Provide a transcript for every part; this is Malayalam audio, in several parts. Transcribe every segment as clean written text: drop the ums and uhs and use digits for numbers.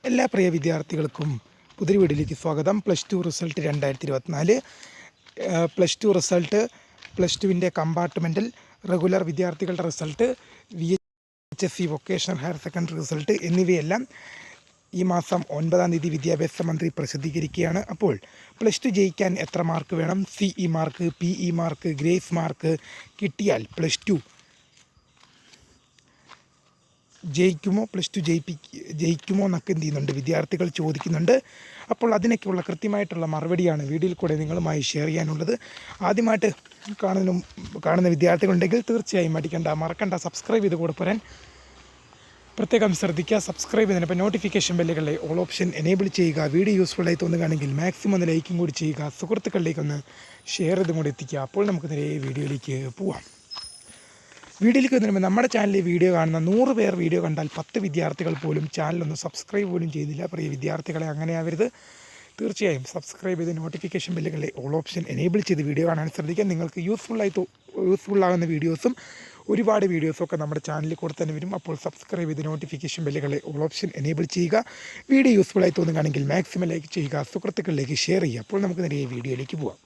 എല്ലാ പ്രിയ വിദ്യാർത്ഥികൾക്കും പുതിയ വീഡിയോയിലേക്ക് സ്വാഗതം. +2 റിസൾട്ട് 2024 +2 റിസൾട്ട്, +2വിൻ്റെ കമ്പാർട്ട്മെൻറ്റൽ റെഗുലർ വിദ്യാർത്ഥികളുടെ result, VHSC vocational higher secondary result എന്നിവയെല്ലാം ഈ മാസം 9-ാം തീയതി വിദ്യാഭ്യാസ മന്ത്രി പ്രസിദ്ധീകരിക്കുകയാണ്. അപ്പോൾ +2 ജയിക്കാൻ എത്ര മാർക്ക് വേണം, CE mark, PE mark, grace mark കിട്ടിയാൽ +2 ജയിക്കുമോ, +2 ജയിക്കുമോ എന്നൊക്കെ എന്ത് ചെയ്യുന്നുണ്ട്, വിദ്യാർത്ഥികൾ ചോദിക്കുന്നുണ്ട്. അപ്പോൾ അതിനൊക്കെയുള്ള കൃത്യമായിട്ടുള്ള മറുപടിയാണ് വീഡിയോയിൽ കൂടെ നിങ്ങളുമായി ഷെയർ ചെയ്യാനുള്ളത്. ആദ്യമായിട്ട് കാണുന്ന വിദ്യാർത്ഥികളുണ്ടെങ്കിൽ തീർച്ചയായും മറക്കണ്ട സബ്സ്ക്രൈബ് ചെയ്ത് കൂടെ പോരാൻ പ്രത്യേകം ശ്രദ്ധിക്കുക. സബ്സ്ക്രൈബ് ചെയ്തതിനപ്പോൾ നോട്ടിഫിക്കേഷൻ ബെല്ലുകളെ ഓൾ ഓപ്ഷൻ എനേബിൾ ചെയ്യുക. വീഡിയോ യൂസ്ഫുള്ളായി തോന്നുകയാണെങ്കിൽ മാക്സിമം ഒന്ന് ലൈക്കും കൂടി ചെയ്യുക. സുഹൃത്തുക്കളിലേക്കൊന്ന് ഷെയർ ചെയ്തും കൂടി എത്തിക്കുക. അപ്പോൾ നമുക്ക് നേരെ വീഡിയോയിലേക്ക് പോവാം. വീഡിയോയിലേക്ക് വന്നിരുമ്പോൾ നമ്മുടെ ചാനലിൽ വീഡിയോ കാണുന്ന 100 പേർ വീഡിയോ കണ്ടാൽ 10 വിദ്യാർത്ഥികൾ പോലും ചാനലൊന്ന് സബ്സ്ക്രൈബ് പോലും ചെയ്തില്ല. പ്രിയ വിദ്യാർത്ഥികളെ, അങ്ങനെ ആവരുത്. തീർച്ചയായും സബ്സ്ക്രൈബ് ചെയ്ത് നോട്ടിഫിക്കേഷൻ ബെല്ലുകളെ ഓൾ ഓപ്ഷൻ എനേബിൾ ചെയ്ത് വീഡിയോ കാണാൻ ശ്രദ്ധിക്കുക. നിങ്ങൾക്ക് യൂസ്ഫുള്ളാകുന്ന വീഡിയോസും ഒരുപാട് വീഡിയോസൊക്കെ നമ്മുടെ ചാനലിൽ കൂടെ തന്നെ വരും. അപ്പോൾ സബ്സ്ക്രൈബ് ചെയ്ത് നോട്ടിഫിക്കേഷൻ ബെല്ലുകളെ ഓൾ ഓപ്ഷൻ എനേബിൾ ചെയ്യുക. വീഡിയോ യൂസ്ഫുള്ളായി തോന്നുകയാണെങ്കിൽ മാക്സിമം ലൈക്ക് ചെയ്യുക, സുഹൃത്തുക്കളിലേക്ക് ഷെയർ ചെയ്യുക. അപ്പോൾ നമുക്ക് നേരെ വീഡിയോയിലേക്ക് പോകാം.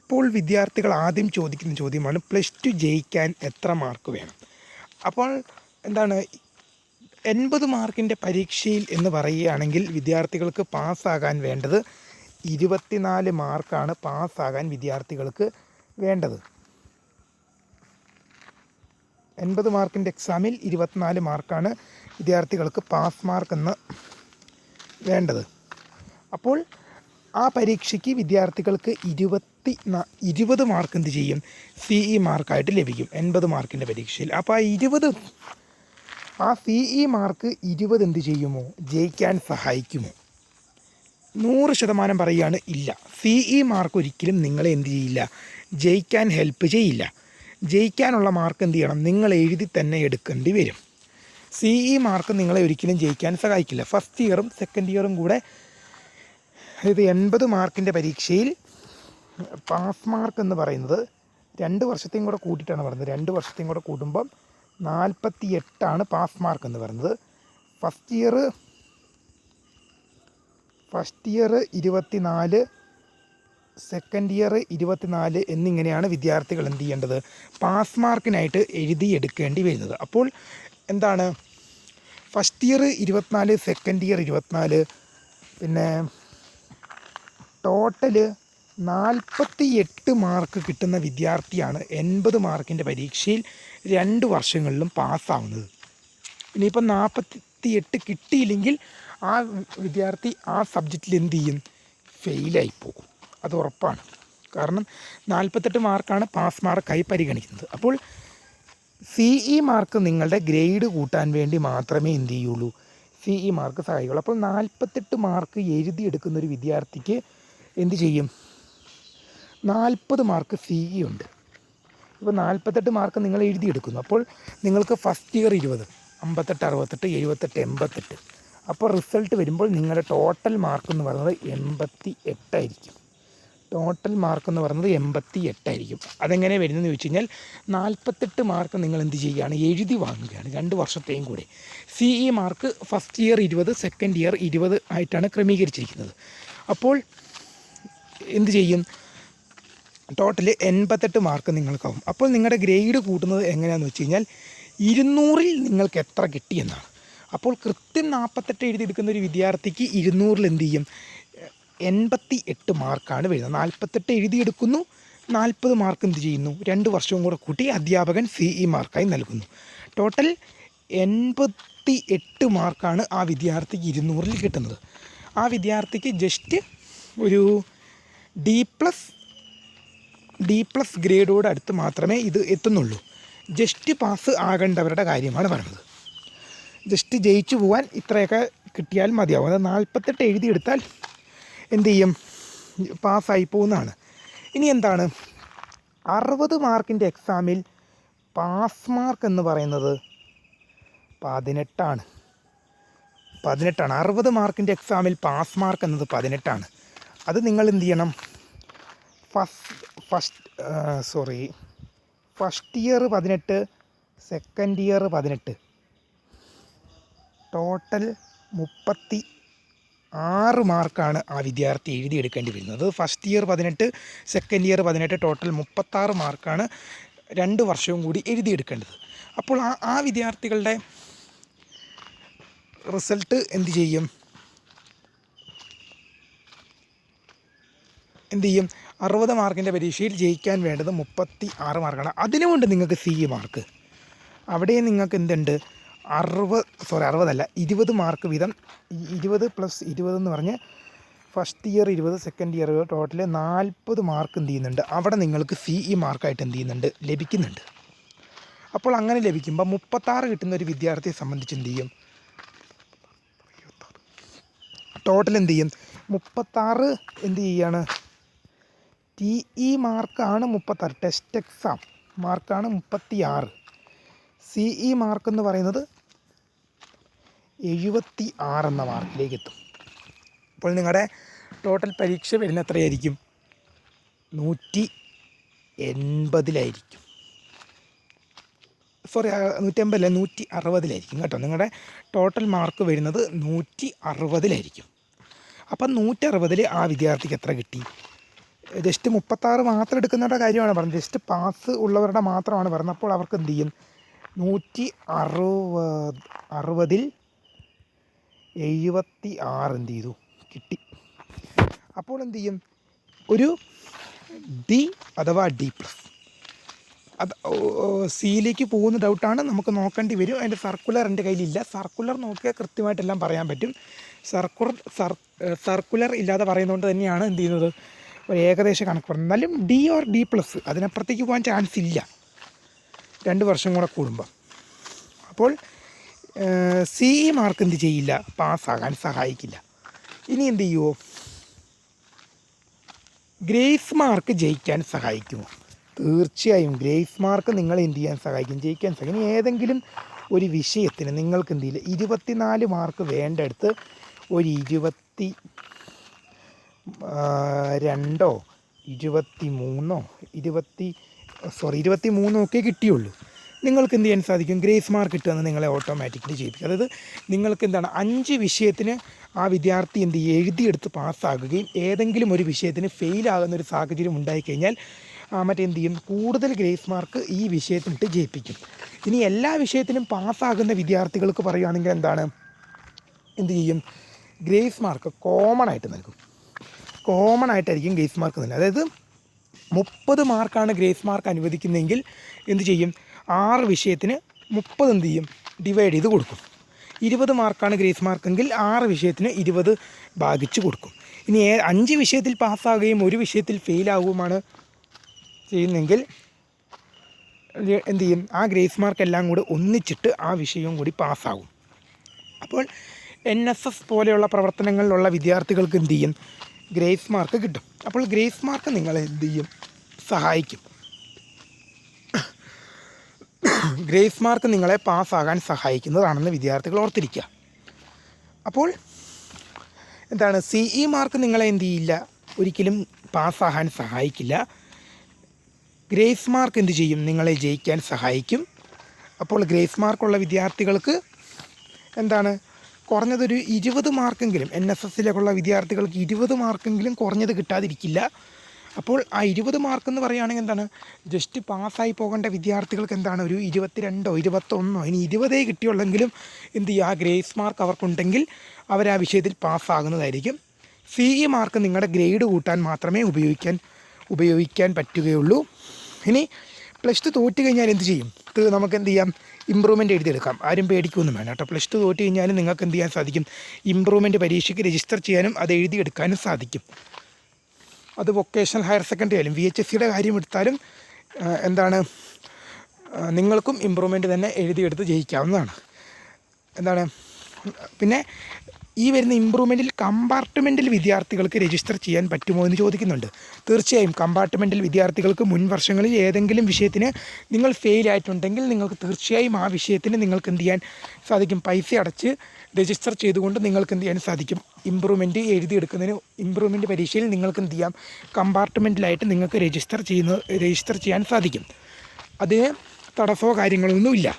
അപ്പോൾ വിദ്യാർത്ഥികൾ ആദ്യം ചോദിക്കുന്ന ചോദ്യമാണ്, +2 ജയിക്കാൻ എത്ര മാർക്ക് വേണം? അപ്പോൾ എന്താണ്, 80 മാർക്കിൻ്റെ പരീക്ഷയിൽ എന്ന് പറയുകയാണെങ്കിൽ വിദ്യാർത്ഥികൾക്ക് പാസ്സാകാൻ വേണ്ടത് 24 മാർക്കാണ്. പാസ്സാകാൻ വിദ്യാർത്ഥികൾക്ക് വേണ്ടത് 80 മാർക്കിൻ്റെ എക്സാമിൽ 24 മാർക്കാണ് വിദ്യാർത്ഥികൾക്ക് പാസ് മാർക്കെന്ന് വേണ്ടത്. അപ്പോൾ ആ പരീക്ഷയ്ക്ക് വിദ്യാർത്ഥികൾക്ക് 20 മാർക്ക് എന്ത് ചെയ്യും, CE മാർക്കായിട്ട് ലഭിക്കും 80 മാർക്കിൻ്റെ പരീക്ഷയിൽ. അപ്പോൾ ആ CE മാർക്ക് 20 എന്ത് ചെയ്യുമോ, ജയിക്കാൻ സഹായിക്കുമോ? 100% പറയുകയാണ്, ഇല്ല. CE മാർക്ക് ഒരിക്കലും നിങ്ങളെ എന്ത് ചെയ്യില്ല, ജയിക്കാൻ ഹെൽപ്പ് ചെയ്യില്ല. ജയിക്കാനുള്ള മാർക്ക് എന്ത് ചെയ്യണം, നിങ്ങൾ എഴുതി തന്നെ എടുക്കേണ്ടി വരും. CE മാർക്ക് നിങ്ങളെ ഒരിക്കലും ജയിക്കാൻ സഹായിക്കില്ല. ഫസ്റ്റ് ഇയറും സെക്കൻഡ് ഇയറും കൂടെ, അതായത് 80 മാർക്കിൻ്റെ പരീക്ഷയിൽ പാസ് മാർക്ക് എന്ന് പറയുന്നത് 2 വർഷത്തെയും കൂടെ കൂട്ടിയിട്ടാണ് പറയുന്നത്. 2 വർഷത്തെയും കൂടെ കൂട്ടുമ്പം 48ആണ് പാസ് മാർക്ക് എന്ന് പറയുന്നത്. ഫസ്റ്റ് ഇയർ 24, സെക്കൻഡ് ഇയർ 24 എന്നിങ്ങനെയാണ് വിദ്യാർത്ഥികൾ എന്ത് ചെയ്യേണ്ടത്, പാസ് മാർക്കിനായിട്ട് എഴുതിയെടുക്കേണ്ടി വരുന്നത്. അപ്പോൾ എന്താണ്, ഫസ്റ്റ് ഇയർ 24, സെക്കൻഡ് ഇയർ 24, പിന്നെ ടോട്ടല് 48 മാർക്ക് കിട്ടുന്ന വിദ്യാർത്ഥിയാണ് 80 മാർക്കിൻ്റെ പരീക്ഷയിൽ 2 വർഷങ്ങളിലും പാസ്സാവുന്നത്. ഇനിയിപ്പം 48 കിട്ടിയില്ലെങ്കിൽ ആ വിദ്യാർത്ഥി ആ സബ്ജക്റ്റിൽ എന്ത് ചെയ്യും, ഫെയിലായി പോകും. അത് ഉറപ്പാണ്. കാരണം 48 മാർക്കാണ് പാസ് മാർക്കായി പരിഗണിക്കുന്നത്. അപ്പോൾ CE മാർക്ക് നിങ്ങളുടെ ഗ്രേഡ് കൂട്ടാൻ വേണ്ടി മാത്രമേ എന്ത് ചെയ്യുള്ളൂ, CE മാർക്ക് സഹായിക്കുള്ളൂ. അപ്പോൾ 48 മാർക്ക് എഴുതിയെടുക്കുന്നൊരു വിദ്യാർത്ഥിക്ക് എന്ത് ചെയ്യും, 40 മാർക്ക് CE ഉണ്ട്. ഇപ്പോൾ 48 മാർക്ക് നിങ്ങൾ എഴുതിയെടുക്കുന്നു. അപ്പോൾ നിങ്ങൾക്ക് ഫസ്റ്റ് ഇയർ 20, 58, 68, 78, 88. അപ്പോൾ റിസൾട്ട് വരുമ്പോൾ നിങ്ങളുടെ ടോട്ടൽ മാർക്ക് എന്ന് പറയുന്നത് 88 ആയിരിക്കും. ടോട്ടൽ മാർക്ക് എന്ന് പറയുന്നത് 88 ആയിരിക്കും. അതെങ്ങനെ വരുന്നതെന്ന് ചോദിച്ചു കഴിഞ്ഞാൽ, 48 മാർക്ക് നിങ്ങൾ എന്ത് ചെയ്യുകയാണ്, എഴുതി വാങ്ങുകയാണ് 2 വർഷത്തെയും കൂടെ. CE mark first year 20, second year 20 ആയിട്ടാണ് ക്രമീകരിച്ചിരിക്കുന്നത്. അപ്പോൾ എന്ത് ചെയ്യും, ടോട്ടൽ 88 മാർക്ക് നിങ്ങൾക്കാവും. അപ്പോൾ നിങ്ങളുടെ ഗ്രേഡ് കൂട്ടുന്നത് എങ്ങനെയാണെന്ന് വെച്ച് കഴിഞ്ഞാൽ 200-ൽ നിങ്ങൾക്ക് എത്ര കിട്ടിയെന്നാണ്. അപ്പോൾ കൃത്യം 48 എഴുതിയെടുക്കുന്ന ഒരു വിദ്യാർത്ഥിക്ക് 200-ൽ എന്ത് ചെയ്യും, 88 മാർക്കാണ് വരുന്നത്. 48 എഴുതിയെടുക്കുന്നു, 40 മാർക്ക് എന്ത് ചെയ്യുന്നു, 2 വർഷവും കൂടെ കൂട്ടി അധ്യാപകൻ CE മാർക്കായി നൽകുന്നു. ടോട്ടൽ 88 മാർക്കാണ് ആ വിദ്യാർത്ഥിക്ക് 200-ൽ കിട്ടുന്നത്. ആ വിദ്യാർത്ഥിക്ക് ജസ്റ്റ് ഒരു D+ ഗ്രേഡോട് അടുത്ത് മാത്രമേ ഇത് എത്തുന്നുള്ളൂ. ജസ്റ്റ് പാസ് ആകേണ്ടവരുടെ കാര്യമാണ് പറയുന്നത്. ജസ്റ്റ് ജയിച്ചു പോകാൻ ഇത്രയൊക്കെ കിട്ടിയാൽ മതിയാവും. അത് 48 എഴുതിയെടുത്താൽ എന്ത് ചെയ്യും, പാസ്സായി പോകുന്നതാണ്. ഇനി എന്താണ്, 60 മാർക്കിൻ്റെ എക്സാമിൽ പാസ് മാർക്ക് എന്ന് പറയുന്നത് 18ആണ്. 60 മാർക്കിൻ്റെ എക്സാമിൽ പാസ് മാർക്ക് എന്നത് 18ആണ്. അത് നിങ്ങൾ എന്ത് ചെയ്യണം, first year 18, second year 18, total 36 മാർക്കാണ് ആ വിദ്യാർത്ഥി എഴുതിയെടുക്കേണ്ടി വരുന്നത്. First year 18, second year 18, total 36 മാർക്കാണ് 2 വർഷവും കൂടി എഴുതിയെടുക്കേണ്ടത്. അപ്പോൾ ആ വിദ്യാർത്ഥികളുടെ റിസൾട്ട് എന്ത് ചെയ്യും? 60 മാർക്കിൻ്റെ പരീക്ഷയിൽ ജയിക്കാൻ വേണ്ടത് 36 മാർക്കാണ്. അതിനുകൊണ്ട് നിങ്ങൾക്ക് CE മാർക്ക്. അവിടെ നിങ്ങൾക്ക് എന്തുണ്ട്? 20 മാർക്ക് വീതം, 20 + 20 എന്ന് പറഞ്ഞ് first year 20, second year total 40 mark എന്ത് ചെയ്യുന്നുണ്ട്? അവിടെ നിങ്ങൾക്ക് CE മാർക്കായിട്ട് എന്ത് ചെയ്യുന്നുണ്ട്? ലഭിക്കുന്നുണ്ട്. അപ്പോൾ അങ്ങനെ ലഭിക്കുമ്പോൾ 36 കിട്ടുന്ന ഒരു വിദ്യാർത്ഥിയെ സംബന്ധിച്ച് എന്ത് ചെയ്യും? ടോട്ടൽ എന്ത് ചെയ്യും? 36 എന്ത് ചെയ്യാണ്? TE മാർക്കാണ് 36, ടെസ്റ്റ് എക്സാം മാർക്കാണ് 36. CE മാർക്ക് എന്ന് പറയുന്നത് 76 എന്ന മാർക്കിലേക്ക് എത്തും. അപ്പോൾ നിങ്ങളുടെ ടോട്ടൽ പരീക്ഷ വരുന്ന എത്രയായിരിക്കും? 180-ലായിരിക്കും. 160-ലായിരിക്കും കേട്ടോ. നിങ്ങളുടെ ടോട്ടൽ മാർക്ക് വരുന്നത് 160-ലായിരിക്കും. അപ്പം 160-ൽ ആ വിദ്യാർത്ഥിക്ക് എത്ര കിട്ടി? ജസ്റ്റ് 36 മാത്രം എടുക്കുന്നവരുടെ കാര്യമാണ് പറഞ്ഞത്. ജസ്റ്റ് പാസ് ഉള്ളവരുടെ മാത്രമാണ് പറഞ്ഞത്. അപ്പോൾ അവർക്ക് എന്ത് ചെയ്യും? 160-ൽ 76 എന്ത് ചെയ്തു? കിട്ടി. അപ്പോൾ എന്ത് ചെയ്യും? ഒരു D അഥവാ D+. അത് സിയിലേക്ക് പോകുന്ന ഡൗട്ടാണ്, നമുക്ക് നോക്കേണ്ടി വരും. അതിൻ്റെ സർക്കുലർ എൻ്റെ കയ്യിലില്ല. സർക്കുലർ നോക്കിയാൽ കൃത്യമായിട്ടെല്ലാം പറയാൻ പറ്റും. സർക്കുലർ ഇല്ലാതെ പറയുന്നതുകൊണ്ട് തന്നെയാണ് എന്ത് ചെയ്യുന്നത്? ഒരു ഏകദേശ കണക്ക് പറയുന്നത്. എന്നാലും D or D+, അതിനപ്പുറത്തേക്ക് പോകാൻ ചാൻസ് ഇല്ല 2 വർഷം കൂടെ കൂടുമ്പോൾ. അപ്പോൾ CE മാർക്ക് എന്ത് ചെയ്യില്ല? പാസ്സാകാൻ സഹായിക്കില്ല. ഇനി എന്ത് ചെയ്യുമോ? ഗ്രേസ് മാർക്ക് ജയിക്കാൻ സഹായിക്കുമോ? തീർച്ചയായും ഗ്രേസ് മാർക്ക് നിങ്ങൾ എന്ത് ചെയ്യാൻ സഹായിക്കും? ജയിക്കാൻ സഹായിക്കും. ഇനി ഏതെങ്കിലും ഒരു വിഷയത്തിന് നിങ്ങൾക്ക് എന്ത് ചെയ്യില്ല? 24 മാർക്ക് വേണ്ടടുത്ത് ഒരു 22, 23 ഒക്കെ കിട്ടിയുള്ളൂ. നിങ്ങൾക്ക് എന്ത് ചെയ്യാൻ സാധിക്കും? ഗ്രേസ് മാർക്ക് കിട്ടുമെന്ന് നിങ്ങളെ ഓട്ടോമാറ്റിക്കലി ചെയ്യിപ്പിക്കും. അതായത് നിങ്ങൾക്ക് എന്താണ് 5 വിഷയത്തിന് ആ വിദ്യാർത്ഥി എന്ത് ചെയ്യും? എഴുതിയെടുത്ത് പാസ്സാകുകയും ഏതെങ്കിലും ഒരു വിഷയത്തിന് ഫെയിലാകുന്നൊരു സാഹചര്യം ഉണ്ടായിക്കഴിഞ്ഞാൽ എന്ത് ചെയ്യും? കൂടുതൽ ഗ്രേസ് മാർക്ക് ഈ വിഷയത്തിനിട്ട് ജയിപ്പിക്കും. ഇനി എല്ലാ വിഷയത്തിനും പാസ്സാകുന്ന വിദ്യാർത്ഥികൾക്ക് പറയുകയാണെങ്കിൽ എന്ത് ചെയ്യും? ഗ്രേസ് മാർക്ക് കോമൺ ആയിട്ട് നൽകും. കോമൺ ആയിട്ടായിരിക്കും ഗ്രേസ് മാർക്ക് നൽകുന്നത്. അതായത് 30 മാർക്കാണ് ഗ്രേസ് മാർക്ക് അനുവദിക്കുന്നതെങ്കിൽ എന്ത് ചെയ്യും? 6 വിഷയത്തിന് 30 എന്ത് ചെയ്യും? ഡിവൈഡ് ചെയ്ത് കൊടുക്കും. 20 മാർക്കാണ് ഗ്രേസ് മാർക്കെങ്കിൽ 6 വിഷയത്തിന് 20 ഭാഗിച്ച് കൊടുക്കും. ഇനി 5 വിഷയത്തിൽ പാസ്സാകുകയും 1 വിഷയത്തിൽ ഫെയിലാവുകയുമാണ് ചെയ്യുന്നെങ്കിൽ എന്ത് ചെയ്യും? ആ ഗ്രേസ് മാർക്ക് എല്ലാം കൂടി ഒന്നിച്ചിട്ട് ആ വിഷയവും കൂടി പാസ്സാകും. അപ്പോൾ NSS പോലെയുള്ള പ്രവർത്തനങ്ങളിലുള്ള വിദ്യാർത്ഥികൾക്ക് എന്ത് ചെയ്യും? ഗ്രേസ് മാർക്ക് കിട്ടും. അപ്പോൾ ഗ്രേസ് മാർക്ക് നിങ്ങളെ എന്ത് ചെയ്യും? സഹായിക്കും. ഗ്രേസ് മാർക്ക് നിങ്ങളെ പാസ്സാകാൻ സഹായിക്കുന്നതാണെന്ന് വിദ്യാർത്ഥികൾ ഓർത്തിരിക്കുക. അപ്പോൾ എന്താണ്? CE മാർക്ക് നിങ്ങളെ എന്ത് ചെയ്യില്ല? ഒരിക്കലും പാസ്സാകാൻ സഹായിക്കില്ല. ഗ്രേസ് മാർക്ക് എന്ത് ചെയ്യും? നിങ്ങളെ ജയിക്കാൻ സഹായിക്കും. അപ്പോൾ ഗ്രേസ് മാർക്കുള്ള വിദ്യാർത്ഥികൾക്ക് എന്താണ്? കുറഞ്ഞതൊരു 20 മാർക്കെങ്കിലും, NSSയിലേക്കുള്ള വിദ്യാർത്ഥികൾക്ക് 20 മാർക്കെങ്കിലും കുറഞ്ഞത് കിട്ടാതിരിക്കില്ല. അപ്പോൾ ആ 20 മാർക്കെന്ന് പറയുകയാണെങ്കിൽ എന്താണ്? ജസ്റ്റ് പാസ്സായി പോകേണ്ട വിദ്യാർത്ഥികൾക്ക് എന്താണ്? ഒരു 22, 21, ഇനി 20 കിട്ടിയുള്ളെങ്കിലും എന്ത് ചെയ്യുക? ആ ഗ്രേസ് മാർക്ക് അവർക്കുണ്ടെങ്കിൽ അവർ ആ വിഷയത്തിൽ പാസ്സാകുന്നതായിരിക്കും. CE മാർക്ക് നിങ്ങളുടെ ഗ്രേഡ് കൂട്ടാൻ മാത്രമേ ഉപയോഗിക്കാൻ പറ്റുകയുള്ളൂ. ഇനി +2 തോറ്റ് കഴിഞ്ഞാൽ എന്ത് ചെയ്യും? നമുക്ക് എന്ത് ചെയ്യാം? ഇമ്പ്രൂവ്മെൻറ്റ് എഴുതിയെടുക്കാം. ആരും പേടിക്കൊന്നും വേണം കേട്ടോ. +2 തോറ്റ് കഴിഞ്ഞാൽ നിങ്ങൾക്ക് എന്ത് ചെയ്യാൻ സാധിക്കും? ഇമ്പ്രൂവ്മെൻറ്റ് പരീക്ഷയ്ക്ക് രജിസ്റ്റർ ചെയ്യാനും അത് എഴുതിയെടുക്കാനും സാധിക്കും. അത് വൊക്കേഷണൽ ഹയർ സെക്കൻഡറി ആയാലും VHSCയുടെ കാര്യം എടുത്താലും നിങ്ങൾക്കും ഇമ്പ്രൂവ്മെൻറ്റ് തന്നെ എഴുതിയെടുത്ത് ജയിക്കാവുന്നതാണ്. പിന്നെ ഈ വരുന്ന ഇമ്പ്രൂവ്മെൻറ്റിൽ കമ്പാർട്ട്മെൻറ്റിൽ വിദ്യാർത്ഥികൾക്ക് രജിസ്റ്റർ ചെയ്യാൻ പറ്റുമോ എന്ന് ചോദിക്കുന്നുണ്ട്. തീർച്ചയായും കമ്പാർട്ട്മെൻറ്റിൽ വിദ്യാർത്ഥികൾക്ക് മുൻ വർഷങ്ങളിൽ ഏതെങ്കിലും വിഷയത്തിന് നിങ്ങൾ ഫെയിലായിട്ടുണ്ടെങ്കിൽ നിങ്ങൾക്ക് തീർച്ചയായും ആ വിഷയത്തിന് നിങ്ങൾക്ക് എന്ത് ചെയ്യാൻ സാധിക്കും? പൈസ അടച്ച് രജിസ്റ്റർ ചെയ്തുകൊണ്ട് നിങ്ങൾക്ക് എന്ത് ചെയ്യാൻ സാധിക്കും? ഇമ്പ്രൂവ്മെൻറ്റ് എഴുതിയെടുക്കുന്നതിന് ഇമ്പ്രൂവ്മെൻറ്റ് പരീക്ഷയിൽ നിങ്ങൾക്ക് എന്ത് ചെയ്യാം? കമ്പാർട്ട്മെൻറ്റിലായിട്ട് നിങ്ങൾക്ക് രജിസ്റ്റർ ചെയ്യാൻ സാധിക്കും. അതിന് തടസ്സമോ കാര്യങ്ങളൊന്നുമില്ല.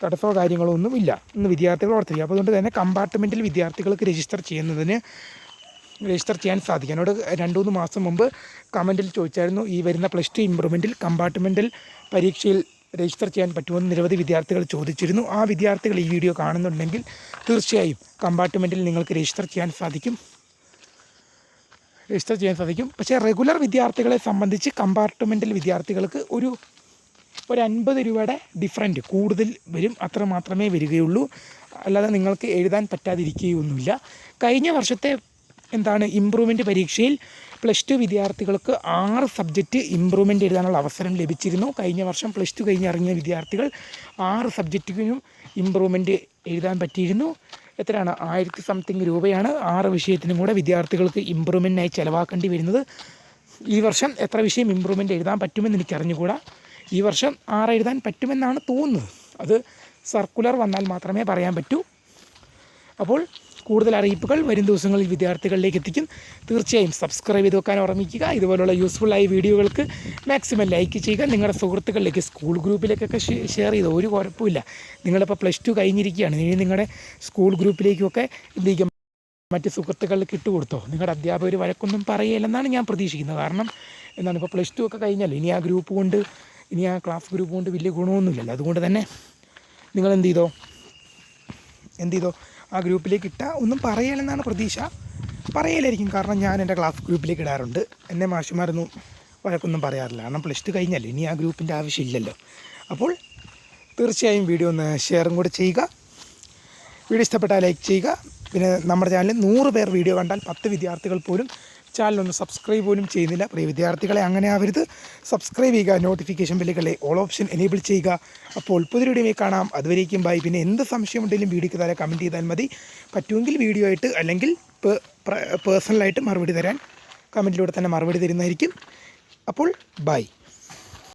തടസ്സമോ കാര്യങ്ങളോ ഒന്നുമില്ല എന്ന് വിദ്യാർത്ഥികൾ ഓർത്തിരിക്കുക. അപ്പോൾ അതുകൊണ്ട് തന്നെ കമ്പാർട്ട്മെൻറ്റിൽ വിദ്യാർത്ഥികൾക്ക് രജിസ്റ്റർ ചെയ്യാൻ സാധിക്കും. എന്നോട് 2-3 മാസം മുമ്പ് കമൻറ്റിൽ ചോദിച്ചായിരുന്നു, ഈ വരുന്ന +2 ഇമ്പ്രൂവ്മെൻറ്റിൽ കമ്പാർട്ട്മെൻറ്റൽ പരീക്ഷയിൽ രജിസ്റ്റർ ചെയ്യാൻ പറ്റുമെന്ന് നിരവധി വിദ്യാർത്ഥികൾ ചോദിച്ചിരുന്നു. ആ വിദ്യാർത്ഥികൾ ഈ വീഡിയോ കാണുന്നുണ്ടെങ്കിൽ തീർച്ചയായും കമ്പാർട്ട്മെൻറ്റിൽ നിങ്ങൾക്ക് രജിസ്റ്റർ ചെയ്യാൻ സാധിക്കും. പക്ഷേ റെഗുലർ വിദ്യാർത്ഥികളെ സംബന്ധിച്ച് കമ്പാർട്ട്മെൻറ്റൽ വിദ്യാർത്ഥികൾക്ക് ഒരു 50 രൂപയുടെ ഡിഫറൻറ്റ് കൂടുതൽ വരും. അത്ര മാത്രമേ വരികയുള്ളൂ. അല്ലാതെ നിങ്ങൾക്ക് എഴുതാൻ പറ്റാതിരിക്കുകയൊന്നുമില്ല. കഴിഞ്ഞ വർഷത്തെ ഇമ്പ്രൂവ്മെൻറ്റ് പരീക്ഷയിൽ +2 വിദ്യാർത്ഥികൾക്ക് 6 സബ്ജക്റ്റ് ഇമ്പ്രൂവ്മെൻറ്റ് എഴുതാനുള്ള അവസരം ലഭിച്ചിരുന്നു. കഴിഞ്ഞ വർഷം +2 കഴിഞ്ഞിറങ്ങിയ വിദ്യാർത്ഥികൾ 6 സബ്ജക്റ്റിനും ഇമ്പ്രൂവ്മെൻറ്റ് എഴുതാൻ പറ്റിയിരുന്നു. എത്രയാണ്? 1000 സംതിങ് രൂപയാണ് 6 വിഷയത്തിനും കൂടെ വിദ്യാർത്ഥികൾക്ക് ഇമ്പ്രൂവ്മെൻറ്റിനായി ചിലവാക്കേണ്ടി വരുന്നത്. ഈ വർഷം എത്ര വിഷയം ഇമ്പ്രൂവ്മെൻറ്റ് എഴുതാൻ പറ്റുമെന്ന് എനിക്കറിഞ്ഞുകൂടാ. ഈ വർഷം 6 എഴുതാൻ പറ്റുമെന്നാണ് തോന്നുന്നത്. അത് സർക്കുലർ വന്നാൽ മാത്രമേ പറയാൻ പറ്റൂ. അപ്പോൾ കൂടുതൽ അറിയിപ്പുകൾ വരും ദിവസങ്ങളിൽ വിദ്യാർത്ഥികളിലേക്ക് എത്തിക്കും. തീർച്ചയായും സബ്സ്ക്രൈബ് ചെയ്ത് വെക്കാൻ ഓർമ്മിക്കുക. ഇതുപോലുള്ള യൂസ്ഫുള്ളായ വീഡിയോകൾക്ക് മാക്സിമം ലൈക്ക് ചെയ്യുക. നിങ്ങളുടെ സുഹൃത്തുക്കളിലേക്ക്, സ്കൂൾ ഗ്രൂപ്പിലേക്കൊക്കെ ഷെയർ ചെയ്ത് ഒരു കുഴപ്പമില്ല. നിങ്ങളിപ്പോൾ +2 കഴിഞ്ഞിരിക്കുകയാണ്. ഇനി നിങ്ങളുടെ സ്കൂൾ ഗ്രൂപ്പിലേക്കൊക്കെ മറ്റ് സുഹൃത്തുക്കളിലേക്ക് ഇട്ടുകൊടുത്തോ. നിങ്ങളുടെ അധ്യാപകർ വഴക്കൊന്നും പറയില്ലെന്നാണ് ഞാൻ പ്രതീക്ഷിക്കുന്നത്. കാരണം ഇപ്പോൾ +2 ഒക്കെ കഴിഞ്ഞല്ലോ. ഇനി ആ ക്ലാസ് ഗ്രൂപ്പ് കൊണ്ട് വലിയ ഗുണമൊന്നുമില്ലല്ലോ. അതുകൊണ്ട് തന്നെ നിങ്ങൾ എന്ത് ചെയ്തോ ആ ഗ്രൂപ്പിലേക്ക് ഇട്ടാൽ ഒന്നും പറയലെന്നാണ് പ്രതീക്ഷ. പറയലായിരിക്കും. കാരണം ഞാൻ എൻ്റെ ക്ലാസ് ഗ്രൂപ്പിലേക്ക് ഇടാറുണ്ട്. എന്നെ മാഷുമാരൊന്നും വഴക്കൊന്നും പറയാറില്ല. കാരണം +2 കഴിഞ്ഞല്ലോ. ഇനി ആ ഗ്രൂപ്പിൻ്റെ ആവശ്യമില്ലല്ലോ. അപ്പോൾ തീർച്ചയായും വീഡിയോ ഒന്ന് ഷെയറും കൂടെ ചെയ്യുക. വീഡിയോ ഇഷ്ടപ്പെട്ടാൽ ലൈക്ക് ചെയ്യുക. പിന്നെ നമ്മുടെ ചാനലിൽ 100 പേർ വീഡിയോ കണ്ടാൽ 10 വിദ്യാർത്ഥികൾ പോലും ചാനലൊന്ന് സബ്സ്ക്രൈബ് പോലും ചെയ്യുന്നില്ല. പ്രിയ വിദ്യാർത്ഥികളെ, അങ്ങനെ ആവരുത്. സബ്സ്ക്രൈബ് ചെയ്യുക. നോട്ടിഫിക്കേഷൻ ബെല്ലുകളെ ഓൾ ഓപ്ഷൻ എനേബിൾ ചെയ്യുക. അപ്പോൾ പുതിയ വീഡിയോ കാണാം. അതുവരേക്കും ബൈ. പിന്നെ എന്ത് സംശയമുണ്ടെങ്കിലും വീഡിയോയ്ക്ക് താഴെ കമൻറ്റ് ചെയ്താൽ മതി. പറ്റുമെങ്കിൽ വീഡിയോ ആയിട്ട് അല്ലെങ്കിൽ പേഴ്സണലായിട്ട് മറുപടി തരാൻ കമൻറ്റിലൂടെ തന്നെ മറുപടി തരുന്നതായിരിക്കും. അപ്പോൾ ബൈ.